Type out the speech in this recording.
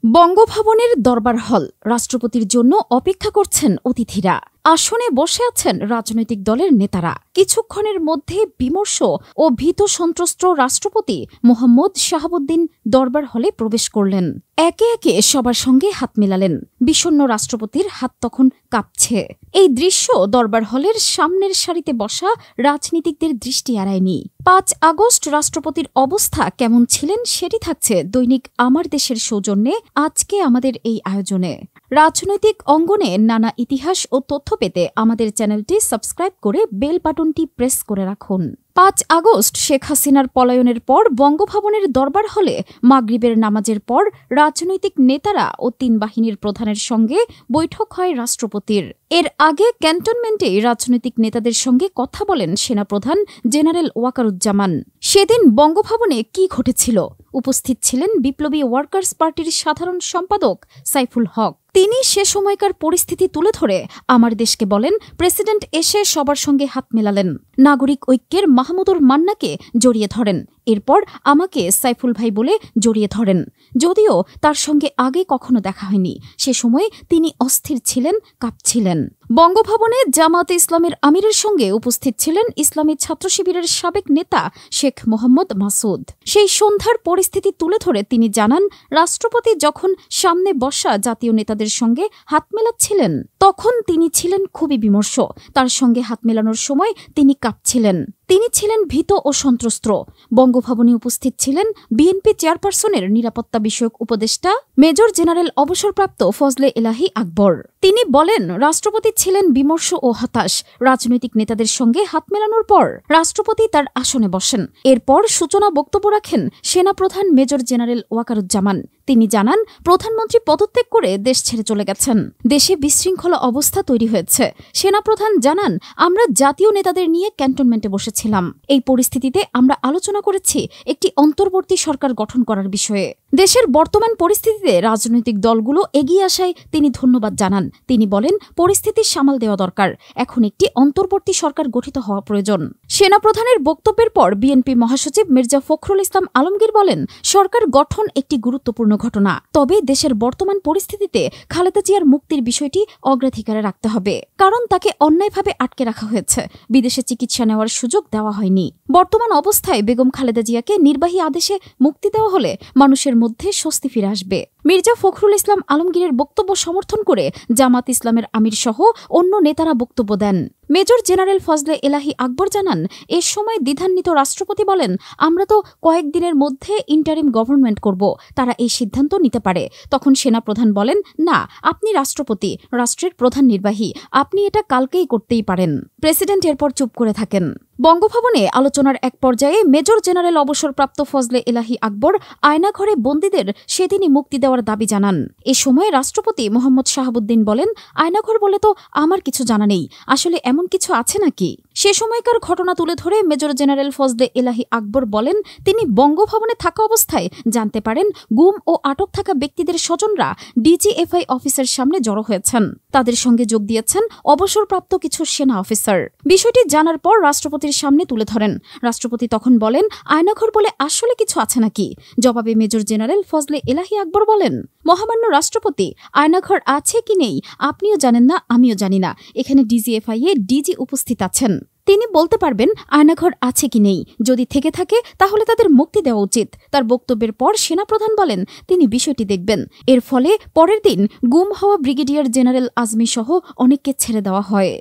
বঙ্গভবনের দরবার হল রাষ্ট্রপতির জন্য অপেক্ষা করছেন অতিথিরা। আসনে বসে আছেন রাজনৈতিক দলের নেতারা। কিছুক্ষণের মধ্যে বিমর্ষ ও ভীত সন্ত্রস্ত রাষ্ট্রপতি মোহাম্মদ শাহাবুদ্দিন দরবার হলে প্রবেশ করলেন। একে একে সবার সঙ্গে হাত মেলালেন। বিষণ্ণ রাষ্ট্রপতির হাত তখন কাঁপছে। এই দৃশ্য দরবার হলের সামনের সারিতে বসা রাজনীতিকদের দৃষ্টি এড়ায়নি। ৫ আগস্ট রাষ্ট্রপতির অবস্থা কেমন ছিলেন সেটি থাকছে দৈনিক আমার দেশের সৌজন্যে আজকে আমাদের এই আয়োজনে। রাজনৈতিক অঙ্গনে নানা ইতিহাস ও তথ্য পেতে আমাদের চ্যানেলটি সাবস্ক্রাইব করে বেল বাটনটি প্রেস করে রাখুন। ৫ আগস্ট শেখ হাসিনার পলায়নের পর বঙ্গভবনের দরবার হলে মাগরিবের নামাজের পর রাজনৈতিক নেতারা ও ৩ বাহিনীর প্রধানের সঙ্গে বৈঠক হয় রাষ্ট্রপতির। এর আগে ক্যান্টনমেন্টে রাজনৈতিক নেতাদের সঙ্গে কথা বলেন সেনাপ্রধান জেনারেল ওয়াকারুজ্জামান। সেদিন বঙ্গভবনে কি ঘটেছিল? উপস্থিত ছিলেন বিপ্লবী ওয়ার্কার্স পার্টির সাধারণ সম্পাদক সাইফুল হক। তিনি সে সময়কার পরিস্থিতি তুলে ধরে আমার দেশকে বলেন, প্রেসিডেন্ট এসে সবার সঙ্গে হাত মেলালেন, নাগরিক ঐক্যের মাহমুদুর মান্নাকে জড়িয়ে ধরেন, এরপর আমাকে সাইফুল ভাই বলে জড়িয়ে ধরেন। যদিও তার সঙ্গে আগে কখনো দেখা হয়নি, সে সময় তিনি অস্থির ছিলেন, কাঁপছিলেন। বঙ্গভবনে জামায়াতে ইসলামের আমিরের সঙ্গে উপস্থিত ছিলেন ইসলামী ছাত্র শিবিরের সাবেক নেতা শেখ মোহাম্মদ মাসুদ। সেই সন্ধ্যার পরিস্থিতি তুলে ধরে তিনি জানান, রাষ্ট্রপতি যখন সামনে বসা জাতীয় নেতাদের সঙ্গে হাত মেলাচ্ছিলেন তখন তিনি ছিলেন খুবই বিমর্ষ। তার সঙ্গে হাত মেলানোর সময় তিনি কাঁপছিলেন। তিনি ছিলেন ভীত ও সন্ত্রস্ত। বঙ্গভবনে উপস্থিত ছিলেন বিএনপি চেয়ারপারসনের নিরাপত্তা বিষয়ক উপদেষ্টা মেজর জেনারেল অবসরপ্রাপ্ত ফজলে এলাহি আকবর। তিনি বলেন, রাষ্ট্রপতি ছিলেন বিমর্ষ ও হতাশ। রাজনৈতিক নেতাদের সঙ্গে হাত মেলানোর পর রাষ্ট্রপতি তার আসনে বসেন। এরপর সূচনা বক্তব্য রাখেন সেনাপ্রধান মেজর জেনারেল ওয়াকারুজ্জামান। তিনি জানান, প্রধানমন্ত্রী পদত্যাগ করে দেশ ছেড়ে চলে গেছেন। দেশে বিশৃঙ্খলা অবস্থা তৈরি হয়েছে। সেনাপ্রধান জানান, আমরা জাতীয় নেতাদের নিয়ে ক্যান্টনমেন্টে বসেছিলাম। এই পরিস্থিতিতে আমরা আলোচনা করেছি একটি অন্তর্বর্তী সরকার গঠন করার বিষয়ে। দেশের বর্তমান পরিস্থিতিতে রাজনৈতিক দলগুলো এগিয়ে আসায় তিনি ধন্যবাদ জানান। তিনি বলেন, পরিস্থিতি সামাল দেওয়া দরকার। এখন একটি অন্তর্বর্তী সরকার গঠিত হওয়া প্রয়োজন। সেনাপ্রধানের বক্তব্যের পর বিএনপি মহাসচিব মির্জা ফখরুল ইসলাম আলমগীর বলেন, সরকার গঠন একটি গুরুত্বপূর্ণ ঘটনা। তবে দেশের বর্তমান পরিস্থিতিতে খালেদা জিয়ার মুক্তির বিষয়টি অগ্রাধিকারে রাখতে হবে, কারণ তাকে অন্যায়ভাবে আটকে রাখা হয়েছে। বিদেশে চিকিৎসা নেওয়ার সুযোগ দেওয়া হয়নি। বর্তমান অবস্থায় বেগম খালেদা জিয়াকে নির্বাহী আদেশে মুক্তি দেওয়া হলে মানুষের মধ্যে স্বস্তি ফিরে আসবে। মির্জা ফখরুল ইসলাম আলমগীরের বক্তব্য সমর্থন করে জামাত ইসলামের আমির সহ অন্য নেতারা বক্তব্য দেন। মেজর জেনারেল ফজলে এলাহি আকবর জানান, এ সময় দ্বিধান্বিত রাষ্ট্রপতি বলেন, আমরা তো কয়েকদিনের মধ্যে ইন্টারিম গভর্নমেন্ট করব, তারা এই সিদ্ধান্ত নিতে পারে। তখন সেনাপ্রধান বলেন, না, আপনি রাষ্ট্রপতি, রাষ্ট্রের প্রধান নির্বাহী, আপনি এটা কালকেই করতেই পারেন। প্রেসিডেন্ট এরপর চুপ করে থাকেন। বঙ্গভবনে আলোচনার এক পর্যায়ে মেজর জেনারেল অবসরপ্রাপ্ত ফজলে এলাহি আকবর আয়নাঘরে বন্দীদের সেদিনই মুক্তি দেওয়ার দাবি জানান। এ সময় রাষ্ট্রপতি মোহাম্মদ শাহাবুদ্দিন বলেন, আয়নাঘর বলে তো আমার কিছু জানা নেই, আসলে এমন কিছু আছে নাকি? সে সময়কার ঘটনা তুলে ধরে মেজর জেনারেল ফজলে এলাহি আকবর বলেন, তিনি বঙ্গভবনে থাকা অবস্থায় জানতে পারেন গুম ও আটক থাকা ব্যক্তিদের স্বজনরা ডিজিএফআই অফিসের সামনে জড়ো হয়েছেন। তাদের সঙ্গে যোগ দিয়েছেন অবসরপ্রাপ্ত কিছু সেনা অফিসার। বিষয়টি জানার পর রাষ্ট্রপতির সামনে তুলে ধরেন। রাষ্ট্রপতি তখন বলেন, আয়নাঘর বলে আসলে কিছু আছে নাকি? জবাবে মেজর জেনারেল ফজলে এলাহি আকবর বলেন, মহামান্য রাষ্ট্রপতি, আয়নাঘর আছে কি নেই আপনিও জানেন না, আমিও জানি না। এখানে ডিজিএফআই এ ডিজি উপস্থিত আছেন, তিনি বলতে পারবেন আয়নাঘর আছে কি নেই। যদি থেকে থাকে তাহলে তাদের মুক্তি দেওয়া উচিত। তার বক্তব্যের পর সেনাপ্রধান বলেন, তিনি বিষয়টি দেখবেন। এর ফলে পরের দিন গুম হওয়া ব্রিগেডিয়ার জেনারেল আজমি সহ অনেককে ছেড়ে দেওয়া হয়।